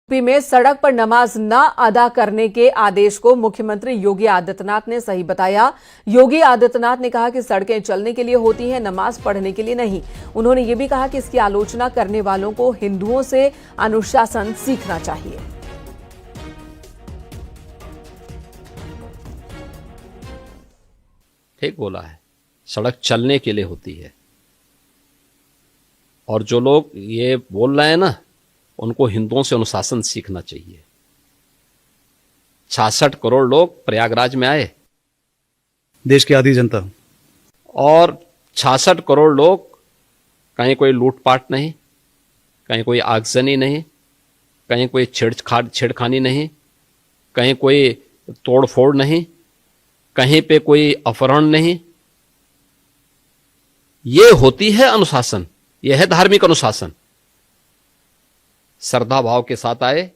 UP में सड़क पर नमाज न अदा करने के आदेश को मुख्यमंत्री योगी आदित्यनाथ ने सही बताया। योगी आदित्यनाथ ने कहा कि सड़कें चलने के लिए होती हैं, नमाज पढ़ने के लिए नहीं। उन्होंने ये भी कहा कि इसकी आलोचना करने वालों को हिंदुओं से अनुशासन सीखना चाहिए। ठीक बोला है, सड़क चलने के लिए होती है। और जो लोग ये बोल रहे हैं ना, उनको हिंदुओं से अनुशासन सीखना चाहिए। 66 करोड़ लोग प्रयागराज में आए, देश की आधी जनता, और 66 करोड़ लोग, कहीं कोई लूटपाट नहीं, कहीं कोई आगजनी नहीं, कहीं कोई छेड़खानी नहीं, कहीं कोई तोड़फोड़ नहीं, कहीं पे कोई अपहरण नहीं। ये होती है अनुशासन, यह है धार्मिक अनुशासन। श्रद्धा भाव के साथ आए,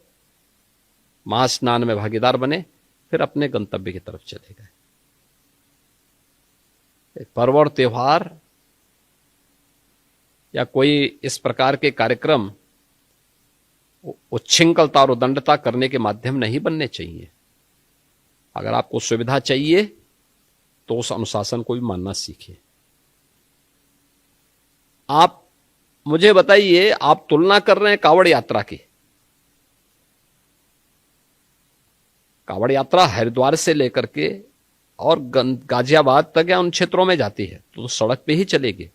महास्नान में भागीदार बने, फिर अपने गंतव्य की तरफ चले गए। पर्व और त्योहार या कोई इस प्रकार के कार्यक्रम उच्छृंखलता और उदंडता करने के माध्यम नहीं बनने चाहिए। अगर आपको सुविधा चाहिए तो उस अनुशासन को भी मानना सीखिए। आप मुझे बताइए, आप तुलना कर रहे हैं कांवड़ यात्रा की। कांवड़ यात्रा हरिद्वार से लेकर के और गाजियाबाद तक या उन क्षेत्रों में जाती है तो सड़क पे ही चलेगी।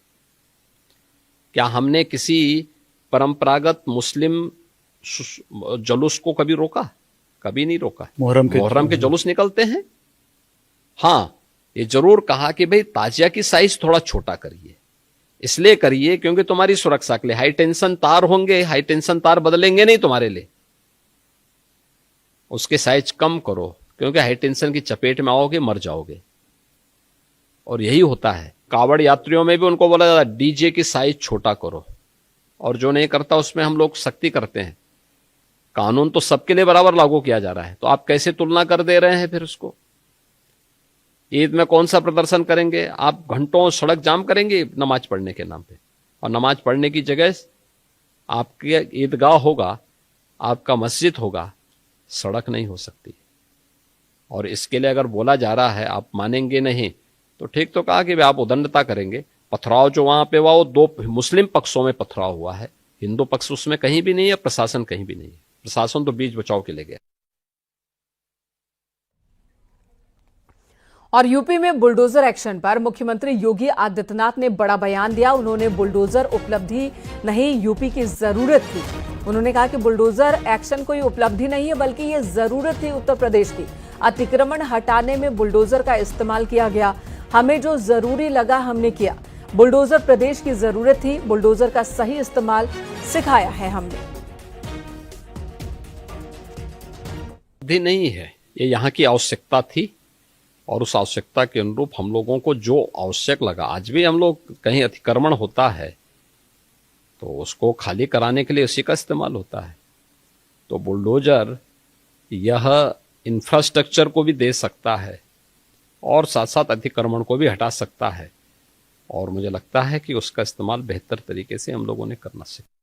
क्या हमने किसी परंपरागत मुस्लिम जुलूस को कभी रोका? कभी नहीं रोका। मुहर्रम के जुलूस निकलते हैं। हां, ये जरूर कहा कि भाई ताजिया की साइज थोड़ा छोटा करिए। इसलिए करिए क्योंकि तुम्हारी सुरक्षा के लिए हाई टेंशन तार होंगे, हाई टेंशन तार बदलेंगे नहीं तुम्हारे लिए। उसके साइज कम करो, क्योंकि हाई टेंशन की चपेट में आओगे, मर जाओगे। और यही होता है। कांवड़ यात्रियों में भी उनको बोला जाता है डीजे की साइज छोटा करो, और जो नहीं करता उसमें हम लोग सख्ती करते हैं। कानून तो सबके लिए बराबर लागू किया जा रहा है, तो आप कैसे तुलना कर दे रहे हैं फिर उसको? ईद में कौन सा प्रदर्शन करेंगे? आप घंटों सड़क जाम करेंगे नमाज पढ़ने के नाम पे, और नमाज पढ़ने की जगह आपके ईदगाह होगा, आपका मस्जिद होगा, सड़क नहीं हो सकती। और इसके लिए अगर बोला जा रहा है, आप मानेंगे नहीं तो ठीक तो कहा कि आप उदंडता करेंगे। पथराव जो वहां पे हुआ वो दो मुस्लिम पक्षों में पथराव हुआ है, हिंदू पक्ष उसमें कहीं भी नहीं है, प्रशासन कहीं भी नहीं है। प्रशासन तो बीच बचाव के लिए गया। और यूपी में बुलडोजर एक्शन पर मुख्यमंत्री योगी आदित्यनाथ ने बड़ा बयान दिया। उन्होंने बुलडोजर उपलब्धि नहीं, यूपी की जरूरत थी। उन्होंने कहा कि बुलडोजर एक्शन कोई उपलब्धि नहीं है, बल्कि ये जरूरत थी उत्तर प्रदेश की। अतिक्रमण हटाने में बुलडोजर का इस्तेमाल किया गया, हमें जो जरूरी लगा हमने किया। बुलडोजर प्रदेश की जरूरत थी, बुलडोजर का सही इस्तेमाल सिखाया है हमने। नहीं है, ये यहाँ की आवश्यकता थी, और उस आवश्यकता के अनुरूप हम लोगों को जो आवश्यक लगा, आज भी हम लोग कहीं अतिक्रमण होता है तो उसको खाली कराने के लिए उसी का इस्तेमाल होता है। तो बुलडोजर यह इंफ्रास्ट्रक्चर को भी दे सकता है और साथ साथ अतिक्रमण को भी हटा सकता है, और मुझे लगता है कि उसका इस्तेमाल बेहतर तरीके से हम लोगों ने करना सीखा।